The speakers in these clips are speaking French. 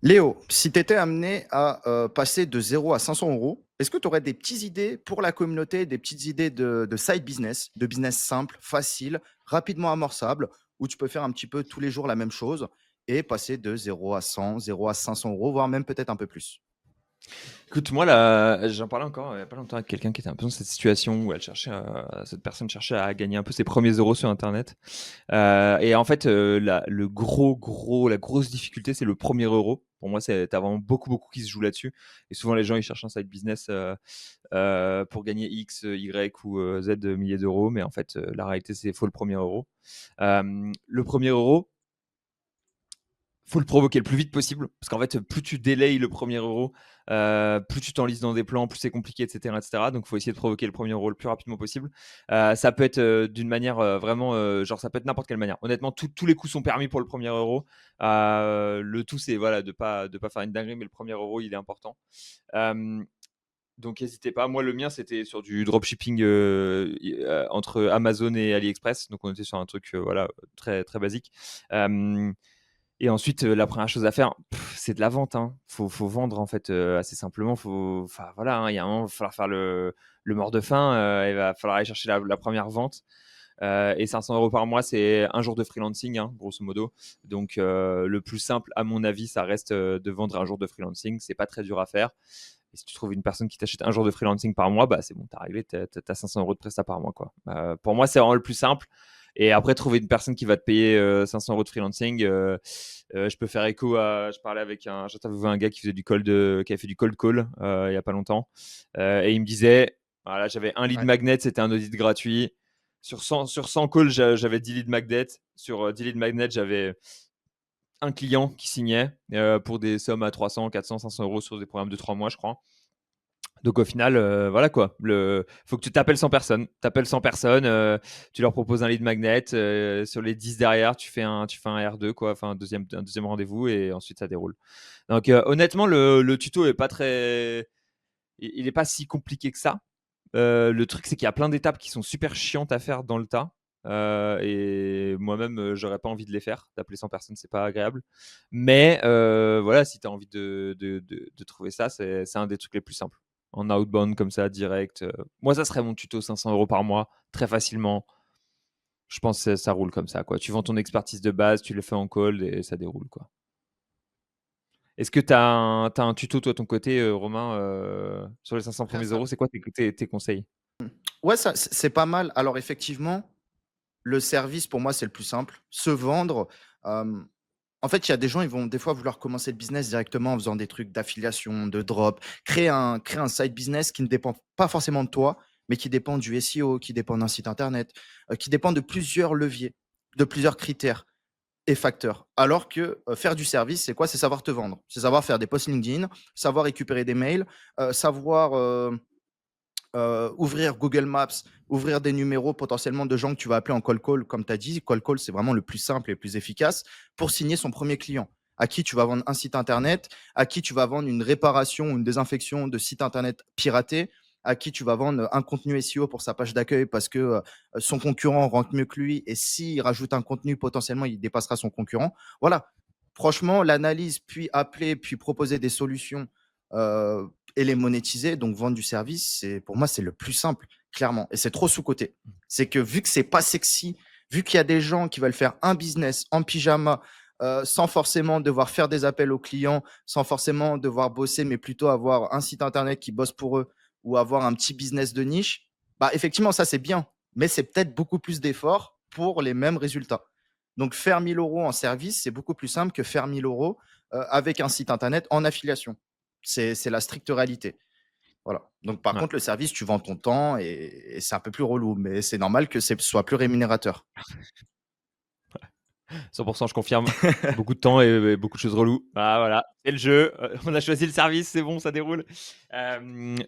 Léo, si tu étais amené à passer de 0 à 500 euros, est-ce que tu aurais des petites idées pour la communauté, des petites idées de side business, de business simple, facile, rapidement amorçable, où tu peux faire un petit peu tous les jours la même chose et passer de 0 à 100, 0 à 500 euros, voire même peut-être un peu plus. Écoute, moi, là, j'en parlais encore il y a pas longtemps avec quelqu'un qui était un peu dans cette situation où cette personne cherchait à gagner un peu ses premiers euros sur Internet. Et en fait, la grosse difficulté, c'est le premier euro. Pour moi, t'as vraiment beaucoup qui se joue là-dessus. Et souvent, les gens, ils cherchent un side business pour gagner X, Y ou Z milliers d'euros. Mais en fait, la réalité, c'est faut le premier euro. Le premier euro, faut le provoquer le plus vite possible parce qu'en fait plus tu délayes le premier euro, plus tu t'enlises dans des plans, plus c'est compliqué, etc., donc faut essayer de provoquer le premier euro le plus rapidement possible. Ça peut être d'une manière vraiment genre ça peut être n'importe quelle manière. Honnêtement, tous les coups sont permis pour le premier euro. Le tout c'est voilà de pas faire une dinguerie, mais le premier euro il est important. Euh, donc n'hésitez pas. Moi, le mien, c'était sur du dropshipping entre Amazon et AliExpress. Donc on était sur un truc voilà très très basique. Euh, et ensuite, la première chose à faire, c'est de la vente, hein. Faut vendre en fait, assez simplement. Enfin voilà, hein, il y a un moment, il va falloir faire le mort de faim. Il va falloir aller chercher la première vente. Et 500 euros par mois, c'est un jour de freelancing, hein, grosso modo. Donc, le plus simple, à mon avis, ça reste de vendre un jour de freelancing. C'est pas très dur à faire. Et si tu trouves une personne qui t'achète un jour de freelancing par mois, bah c'est bon, t'as réglé, t'as 500 euros de prestat par mois, quoi. Pour moi, c'est vraiment le plus simple. Et après, trouver une personne qui va te payer 500 euros de freelancing, je peux faire écho à. Je parlais avec j'ai interviewé un gars qui faisait qui avait fait du cold call il y a pas longtemps, et il me disait, voilà, j'avais un lead Ouais. magnet, c'était un audit gratuit. Sur 100 calls, j'avais 10 lead magnets. Sur 10 lead magnets, j'avais un client qui signait pour des sommes à 300, 400, 500 euros sur des programmes de 3 mois, je crois. Donc au final, voilà quoi. Faut que tu t'appelles 100 personnes. T'appelles 100 personnes, tu leur proposes un lead magnet. Sur les 10 derrière, tu fais un R2, quoi, enfin un deuxième rendez-vous et ensuite ça déroule. Donc honnêtement, le tuto est pas très. Il est pas si compliqué que ça. Le truc, c'est qu'il y a plein d'étapes qui sont super chiantes à faire dans le tas. Et moi-même, j'aurais pas envie de les faire. D'appeler 100 personnes, c'est pas agréable. Mais voilà, si tu as envie de trouver ça, c'est un des trucs les plus simples. En outbound, comme ça, direct. Moi, ça serait mon tuto 500 euros par mois, très facilement. Je pense que ça roule comme ça, quoi. Tu vends ton expertise de base, tu le fais en call et ça déroule, quoi. Est-ce que t'as un tuto, toi, ton côté, Romain, sur les 500 Faire premiers ça. euros? C'est quoi tes conseils? Ouais, ça, c'est pas mal. Alors effectivement, le service, pour moi, c'est le plus simple. Se vendre. euh, En fait, il y a des gens, ils vont des fois vouloir commencer le business directement en faisant des trucs d'affiliation, de drop, créer un side business qui ne dépend pas forcément de toi, mais qui dépend du SEO, qui dépend d'un site internet, qui dépend de plusieurs leviers, de plusieurs critères et facteurs. Alors que faire du service, c'est quoi? C'est savoir te vendre. C'est savoir faire des posts LinkedIn, savoir récupérer des mails, savoir ouvrir Google Maps, ouvrir des numéros potentiellement de gens que tu vas appeler en call call, comme tu as dit. Call call, c'est vraiment le plus simple et le plus efficace pour signer son premier client. À qui tu vas vendre un site internet, à qui tu vas vendre une réparation ou une désinfection de site internet piraté, à qui tu vas vendre un contenu SEO pour sa page d'accueil parce que son concurrent rentre mieux que lui et s'il rajoute un contenu, potentiellement, il dépassera son concurrent. Voilà. Franchement, l'analyse, puis appeler, puis proposer des solutions euh, et les monétiser, donc vendre du service, pour moi, c'est le plus simple, clairement. Et c'est trop sous-coté. C'est que vu que c'est pas sexy, vu qu'il y a des gens qui veulent faire un business en pyjama, sans forcément devoir faire des appels aux clients, sans forcément devoir bosser, mais plutôt avoir un site internet qui bosse pour eux ou avoir un petit business de niche, bah effectivement, ça c'est bien, mais c'est peut-être beaucoup plus d'efforts pour les mêmes résultats. Donc faire 1000 euros en service, c'est beaucoup plus simple que faire 1000 euros avec un site internet en affiliation. C'est la stricte réalité. Voilà. Donc, par Ouais. contre, le service, tu vends ton temps et c'est un peu plus relou, mais c'est normal que ce soit plus rémunérateur. 100%, je confirme. Beaucoup de temps et beaucoup de choses reloues. Ah voilà, c'est le jeu. On a choisi le service, c'est bon, ça déroule.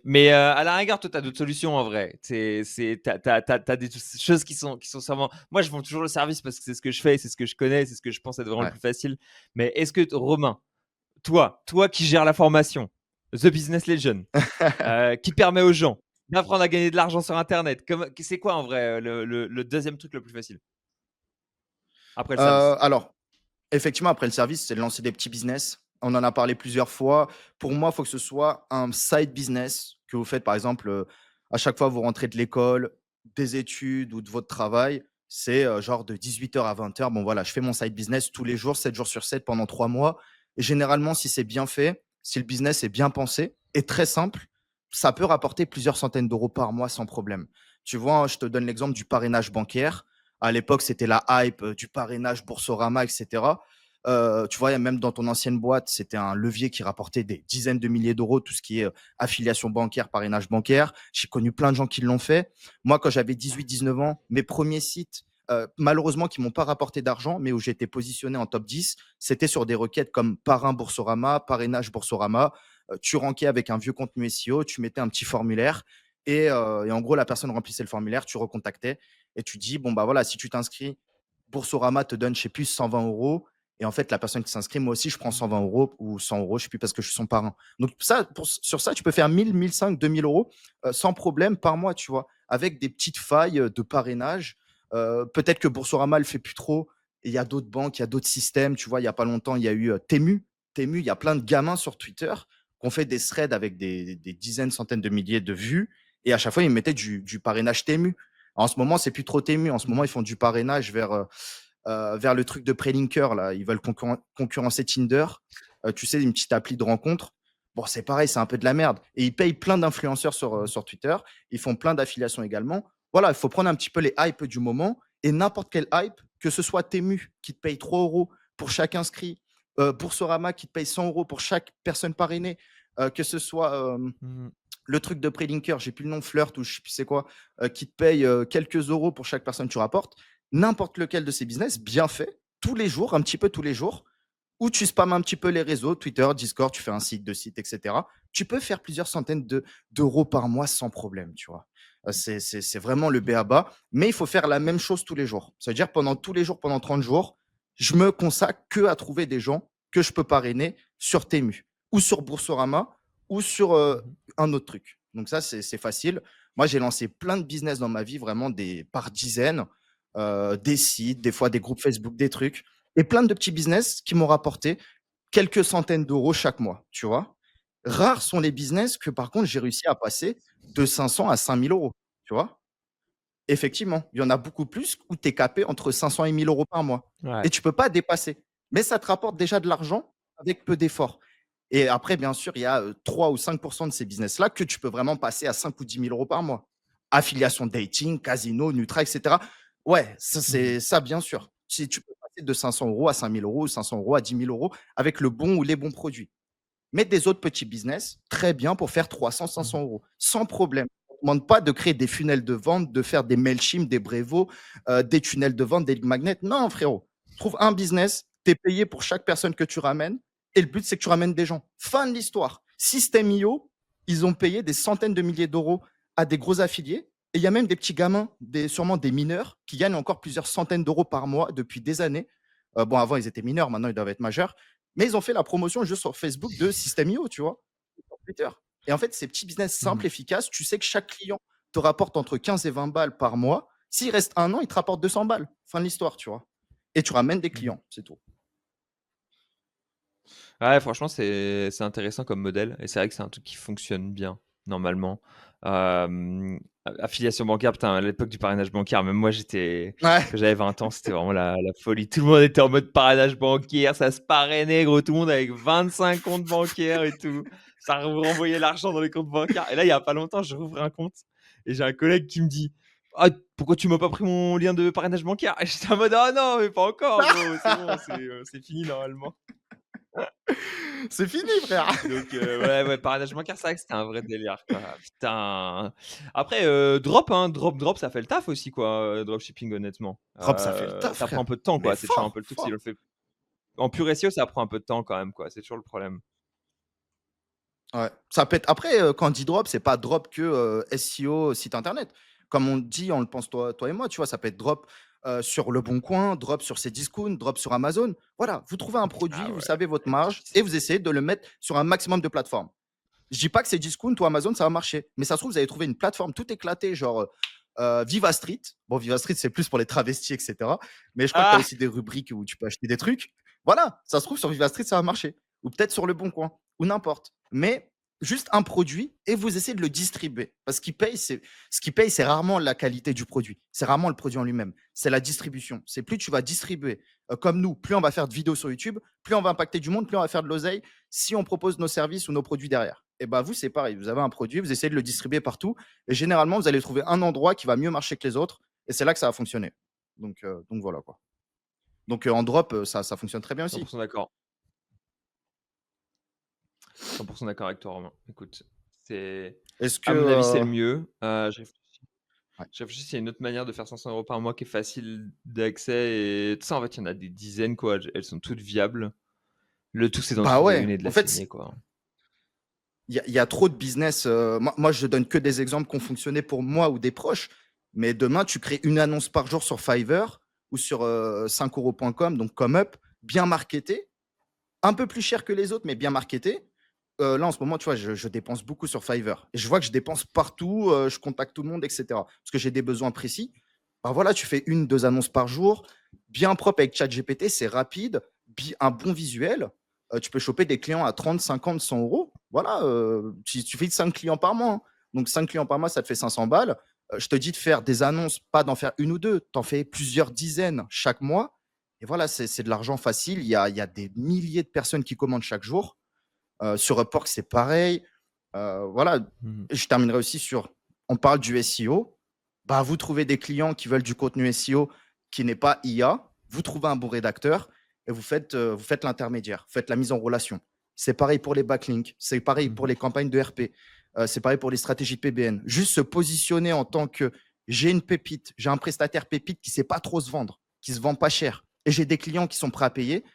Mais à la rigueur, toi, tu as d'autres solutions en vrai. T'as des choses qui sont sûrement. Moi, je vends toujours le service parce que c'est ce que je fais, c'est ce que je connais, c'est ce que je pense être vraiment le Ouais. plus facile. Mais est-ce que, Romain, toi qui gères la formation, The Business Legend, qui permet aux gens d'apprendre à gagner de l'argent sur Internet, c'est quoi en vrai le deuxième truc le plus facile après le service? Alors, effectivement, après le service, c'est de lancer des petits business. On en a parlé plusieurs fois. Pour moi, il faut que ce soit un side business que vous faites, par exemple, à chaque fois vous rentrez de l'école, des études ou de votre travail, c'est, genre de 18 heures à 20 heures. Bon voilà, je fais mon side business tous les jours, 7 jours sur 7 pendant 3 mois et généralement, si c'est bien fait, si le business est bien pensé et très simple, ça peut rapporter plusieurs centaines d'euros par mois sans problème. Tu vois, je te donne l'exemple du parrainage bancaire. À l'époque, c'était la hype, du parrainage Boursorama et cetera. Tu vois, même dans ton ancienne boîte, c'était un levier qui rapportait des dizaines de milliers d'euros, tout ce qui est affiliation bancaire, parrainage bancaire. J'ai connu plein de gens qui l'ont fait. Moi, quand j'avais 18-19 ans, mes premiers sites, malheureusement, qui m'ont pas rapporté d'argent, mais où j'ai été positionné en top 10, c'était sur des requêtes comme parrain Boursorama, parrainage Boursorama. Tu rankais avec un vieux contenu SEO, tu mettais un petit formulaire et en gros, la personne remplissait le formulaire, tu recontactais et tu dis, bon, bah voilà, si tu t'inscris, Boursorama te donne, je sais plus, 120 euros. Et en fait, la personne qui s'inscrit, moi aussi, je prends 120 euros ou 100 euros, je sais plus, parce que je suis son parrain. Donc, ça, sur ça, tu peux faire 1000, 1500, 2000 euros sans problème par mois, tu vois, avec des petites failles de parrainage. Peut-être que Boursorama le fait plus trop. Et il y a d'autres banques, il y a d'autres systèmes. Tu vois, il y a pas longtemps, il y a eu Temu. Temu, il y a plein de gamins sur Twitter qui ont fait des threads avec des dizaines, centaines de milliers de vues. Et à chaque fois, ils mettaient du parrainage Temu. En ce moment, c'est plus trop Temu. En ce moment, ils font du parrainage vers le truc de Prelinker, là. Ils veulent concurrencer Tinder. Tu sais, une petite appli de rencontre. Bon, c'est pareil, c'est un peu de la merde. Et ils payent plein d'influenceurs sur Twitter. Ils font plein d'affiliations également. Voilà, il faut prendre un petit peu les hypes du moment. Et n'importe quel hype, que ce soit Temu qui te paye 3 euros pour chaque inscrit, Boursorama qui te paye 100 euros pour chaque personne parrainée, que ce soit Mmh. le truc de Prelinker, j'ai plus le nom, Flirt ou je sais plus c'est quoi, qui te paye quelques euros pour chaque personne que tu rapportes. N'importe lequel de ces business, bien fait, tous les jours, un petit peu tous les jours, où tu spammes un petit peu les réseaux, Twitter, Discord, tu fais un site, deux sites, etc. Tu peux faire plusieurs centaines d'euros par mois sans problème, tu vois. C'est vraiment le b.a.-ba, mais il faut faire la même chose tous les jours. Ça veut dire pendant tous les jours, pendant 30 jours, je me consacre que à trouver des gens que je peux parrainer sur Temu ou sur Boursorama ou sur Mmh. un autre truc. Donc ça, c'est facile. Moi, j'ai lancé plein de business dans ma vie, vraiment par dizaines, des sites, des fois des groupes Facebook, des trucs, et plein de petits business qui m'ont rapporté quelques centaines d'euros chaque mois, tu vois. Rares sont les business que par contre j'ai réussi à passer de 500 à 5000 euros, tu vois. Effectivement, il y en a beaucoup plus où tu es capé entre 500 et 1000 euros par mois Ouais. et tu peux pas dépasser. Mais ça te rapporte déjà de l'argent avec peu d'efforts. Et après, bien sûr, il y a 3 ou 5 de ces business-là que tu peux vraiment passer à 5 ou 10 000 euros par mois. Affiliation dating, casino, Nutra, et cetera. Ouais, ça, Mmh. c'est ça, bien sûr. Si tu peux passer de 500 euros à 5 000 euros, 500 euros à 10 000 euros avec le bon ou les bons produits. Mais des autres petits business, très bien pour faire 300, Mmh. 500 euros, sans problème. On ne demande pas de créer des funnels de vente, de faire des Mailchimp, des Brevo, des tunnels de vente, des lead magnets. Non, frérot. Trouve un business, tu es payé pour chaque personne que tu ramènes et le but, c'est que tu ramènes des gens. Fin de l'histoire. System.io, ils ont payé des centaines de milliers d'euros à des gros affiliés. Et il y a même des petits gamins, sûrement des mineurs, qui gagnent encore plusieurs centaines d'euros par mois depuis des années. Bon, avant, ils étaient mineurs, maintenant, ils doivent être majeurs. Mais ils ont fait la promotion juste sur Facebook de System.io, tu vois, sur Twitter. Et en fait, ces petits business Mmh. simples, efficaces, tu sais que chaque client te rapporte entre 15 et 20 balles par mois. S'il reste un an, il te rapporte 200 balles. Fin de l'histoire, tu vois. Et tu ramènes des Mmh. clients, c'est tout. Ouais, franchement, c'est intéressant comme modèle et c'est vrai que c'est un truc qui fonctionne bien, normalement. Affiliation bancaire, putain, à l'époque du parrainage bancaire, même moi, Ouais. quand j'avais 20 ans, c'était vraiment la folie. Tout le monde était en mode parrainage bancaire, ça se parrainait, gros, tout le monde avec 25 comptes bancaires et tout. Ça renvoyait l'argent dans les comptes bancaires. Et là, il y a pas longtemps, je rouvre un compte et j'ai un collègue qui me dit: «Ah, pourquoi tu m'as pas pris mon lien de parrainage bancaire?» Et j'étais en mode: «Ah non, mais pas encore, gros, c'est bon, c'est fini normalement». C'est fini, frère. Donc ouais, ouais, parrainage bancaire, c'est vrai que c'était un vrai délire, quoi. Putain. Après, drop, ça fait le taf aussi, quoi, dropshipping, honnêtement. Rob, ça fait le taf, Ça prend un frère. peu de temps, Mais quoi. C'est toujours un peu fort, le truc, si on le fort. fait en pur SEO, ça prend un peu de temps quand même, quoi. C'est toujours le problème. Ouais. Ça peut être après, quand on dit drop, c'est pas drop que, SEO, site internet. Comme on dit, on le pense toi et moi, tu vois? Ça peut être drop, sur Le Bon Coin, drop sur Cdiscount, drop sur Amazon. Voilà, vous trouvez un produit, Ah vous ouais, savez votre marge et abusé. vous essayez de le mettre sur un maximum de plateformes. Je dis pas que Cdiscount ou Amazon, ça va marcher, mais ça se trouve, vous avez trouvé une plateforme tout éclatée, genre, Viva Street. Bon, Viva Street, c'est plus pour les travestis et cetera, mais je crois que tu as Ah! aussi des rubriques où tu peux acheter des trucs. Voilà, ça se trouve sur Viva Street, ça va marcher. ou peut-être sur Le Bon Coin, ou n'importe. Mais juste un produit et vous essayez de le distribuer. Parce ce qui paye, c'est rarement la qualité du produit. C'est rarement le produit en lui-même. C'est la distribution. C'est plus tu vas distribuer, comme nous, plus on va faire de vidéos sur YouTube, plus on va impacter du monde, plus on va faire de l'oseille si on propose nos services ou nos produits derrière. Et bah vous, c'est pareil. Vous avez un produit, vous essayez de le distribuer partout. Et généralement, vous allez trouver un endroit qui va mieux marcher que les autres. Et c'est là que ça va fonctionner. Donc voilà quoi. Donc en drop, ça fonctionne très bien aussi. 100% d'accord. 100% d'accord avec toi, Romain. Écoute, c'est Est-ce que. à mon avis, c'est le mieux. Ouais. Je réfléchis s'il y a une autre manière de faire 500 euros par mois qui est facile d'accès. Et tout ça, en fait, il y en a des dizaines, quoi. Elles sont toutes viables. Le tout, c'est d'en Bah trouver ouais, une et de en la fait, signer, quoi. il y a trop de business. Moi, je donne que des exemples qui ont fonctionné pour moi ou des proches. Mais demain, tu crées une annonce par jour sur Fiverr ou sur 5euros.com, donc comme up, bien marketé, un peu plus cher que les autres, mais bien marketé. Là, en ce moment, tu vois, je dépense beaucoup sur Fiverr. Et je vois que je dépense partout, je contacte tout le monde, etc. Parce que j'ai des besoins précis. Bah voilà, tu fais une, deux annonces par jour, bien propre avec ChatGPT, c'est rapide, un bon visuel. Tu peux choper des clients à 30, 50, 100 euros. Voilà, tu fais 5 clients par mois, hein. Donc 5 clients par mois, ça te fait 500 balles. Je te dis de faire des annonces, pas d'en faire une ou deux, tu en fais plusieurs dizaines chaque mois. Et voilà, c'est de l'argent facile. Il y a des milliers de personnes qui commandent chaque jour. Sur Upwork, c'est pareil. Voilà, Mhm. je terminerai aussi sur, on parle du SEO. Bah, vous trouvez des clients qui veulent du contenu SEO qui n'est pas IA, vous trouvez un bon rédacteur et vous faites l'intermédiaire, vous faites la mise en relation. C'est pareil pour les backlinks, c'est pareil pour Mhm. les campagnes de RP, c'est pareil pour les stratégies PBN. Juste se positionner en tant que j'ai une pépite, j'ai un prestataire pépite qui ne sait pas trop se vendre, qui ne se vend pas cher, et j'ai des clients qui sont prêts à payer.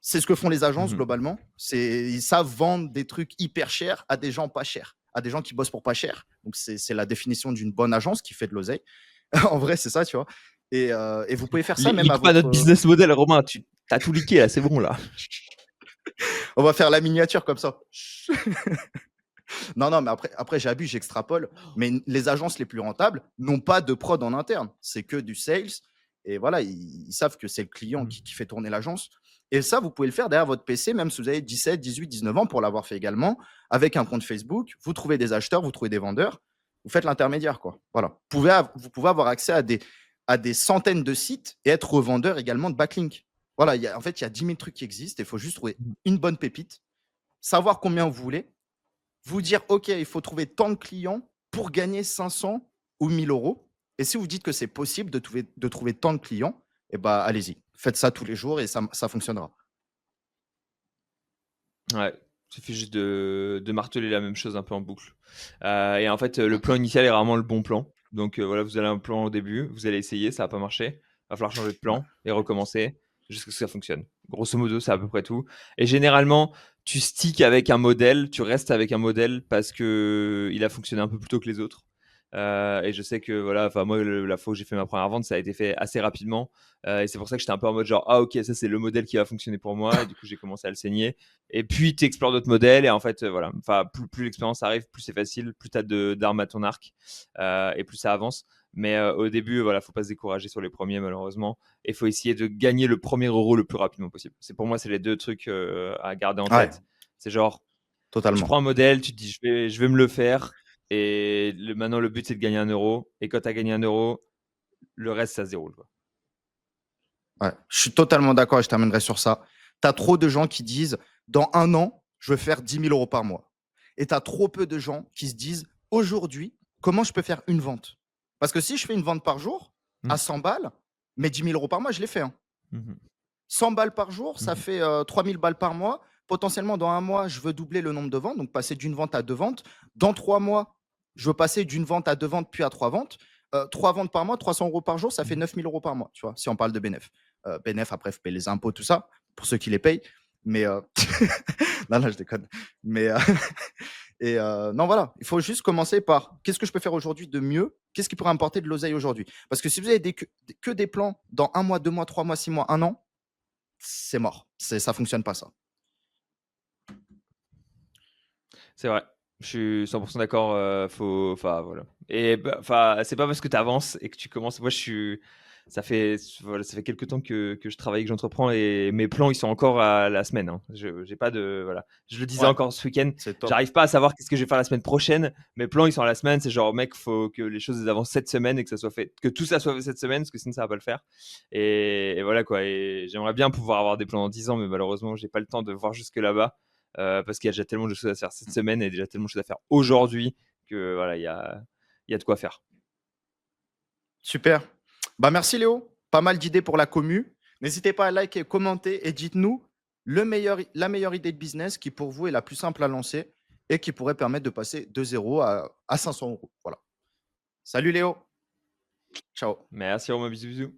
C'est ce que font les agences Mhm. globalement. Ils savent vendre des trucs hyper chers à des gens pas chers, à des gens qui bossent pour pas cher. Donc c'est la définition d'une bonne agence qui fait de l'oseille. En vrai, c'est ça, tu vois. Et vous pouvez faire ça même à Leak pas notre votre. business model, Romain. Tu as tout leaké, là. C'est bon, là. On va faire la miniature comme ça. Non, non, mais après j'abuse, j'extrapole. Mais les agences les plus rentables n'ont pas de prod en interne. C'est que du sales. Et voilà, ils savent que c'est le client Mhm. qui fait tourner l'agence. Et ça, vous pouvez le faire derrière votre PC, même si vous avez 17, 18, 19 ans, pour l'avoir fait également, avec un compte Facebook. Vous trouvez des acheteurs, vous trouvez des vendeurs, vous faites l'intermédiaire, quoi. Voilà. Vous pouvez avoir accès à des centaines de sites et être revendeur également de backlinks. Voilà, en fait, il y a 10 000 trucs qui existent. Il faut juste trouver une bonne pépite, savoir combien vous voulez, vous dire, OK, il faut trouver tant de clients pour gagner 500 ou 1000 euros. Et si vous dites que c'est possible de trouver tant de clients, eh ben, allez-y. Faites ça tous les jours et ça fonctionnera. Ouais, il suffit juste de marteler la même chose un peu en boucle. Et en fait, le plan initial est rarement le bon plan. Donc voilà, vous avez un plan au début, vous allez essayer, ça va pas marcher. Va falloir changer de Ouais. plan et recommencer jusqu'à ce que ça fonctionne. Grosso modo, c'est à peu près tout. Et généralement, tu sticks avec un modèle, tu restes avec un modèle parce que il a fonctionné un peu plus tôt que les autres. Et je sais que voilà, enfin moi, la fois où j'ai fait ma première vente, ça a été fait assez rapidement. Et c'est pour ça que j'étais un peu en mode genre, ah ok, ça c'est le modèle qui va fonctionner pour moi. Et du coup, j'ai commencé à le saigner. Et puis, tu explores d'autres modèles. Et en fait, voilà. Enfin, plus l'expérience arrive, plus c'est facile, plus tu as d'armes à ton arc et plus ça avance. Mais au début, voilà, faut pas se décourager sur les premiers, malheureusement. Et faut essayer de gagner le premier euro le plus rapidement possible. Pour moi, c'est les deux trucs à garder en Ouais, tête. C'est genre, tu totalement. prends un modèle, tu te dis, je vais me le faire. Et maintenant, le but, c'est de gagner 1 euro. Et quand tu as gagné 1 euro, le reste, ça se déroule, quoi. Ouais, je suis totalement d'accord et je terminerai sur ça. Tu as trop de gens qui disent, dans un an, je veux faire 10 000 euros par mois. Et tu as trop peu de gens qui se disent, aujourd'hui, comment je peux faire une vente? Parce que si je fais une vente par jour, à Mhm. 100 balles, mais 10 000 euros par mois, je l'ai fait, hein. Mhm. 100 balles par jour, ça Mhm. fait 3 000 balles par mois. Potentiellement, dans un mois, je veux doubler le nombre de ventes, donc passer d'une vente à deux ventes. Dans 3 mois, je veux passer d'une vente à deux ventes, puis à trois ventes. 3 ventes par mois, 300 euros par jour, ça fait Mhm. 9 000 euros par mois, tu vois, si on parle de bénéf. Bénéf, après, il faut payer les impôts, tout ça, pour ceux qui les payent. Mais non, non, je déconne. Mais non, voilà, il faut juste commencer par qu'est-ce que je peux faire aujourd'hui de mieux? Qu'est-ce qui pourrait importer de l'oseille aujourd'hui? Parce que si vous avez que des plans dans un mois, 2 mois, 3 mois, 6 mois, un an, c'est mort. Ça fonctionne pas ça. C'est vrai. Je suis 100% d'accord. Enfin, voilà. Et enfin, c'est pas parce que tu avances et que tu commences. Moi, je suis. voilà, ça fait quelques temps que je travaille, que j'entreprends et mes plans, ils sont encore à la semaine, hein. Je j'ai pas de voilà. Je le disais Ouais, encore ce week-end, c'est top. j'arrive pas à savoir qu'est-ce que je vais faire la semaine prochaine. Mes plans, ils sont à la semaine. C'est genre, mec, faut que les choses elles avancent cette semaine et que ça soit fait, que tout ça soit fait cette semaine, parce que sinon ça va pas le faire. Et voilà quoi. Et j'aimerais bien pouvoir avoir des plans dans 10 ans, mais malheureusement, j'ai pas le temps de voir jusque là-bas parce qu'il y a déjà tellement de choses à faire cette semaine et déjà tellement de choses à faire aujourd'hui que voilà, il y a de quoi faire. Super. Bah, merci Léo. Pas mal d'idées pour la commu. N'hésitez pas à liker, commenter et dites-nous la meilleure idée de business qui pour vous est la plus simple à lancer et qui pourrait permettre de passer de 0 à 500 euros. Voilà. Salut Léo. Ciao. Merci, Romain, bisous, bisous.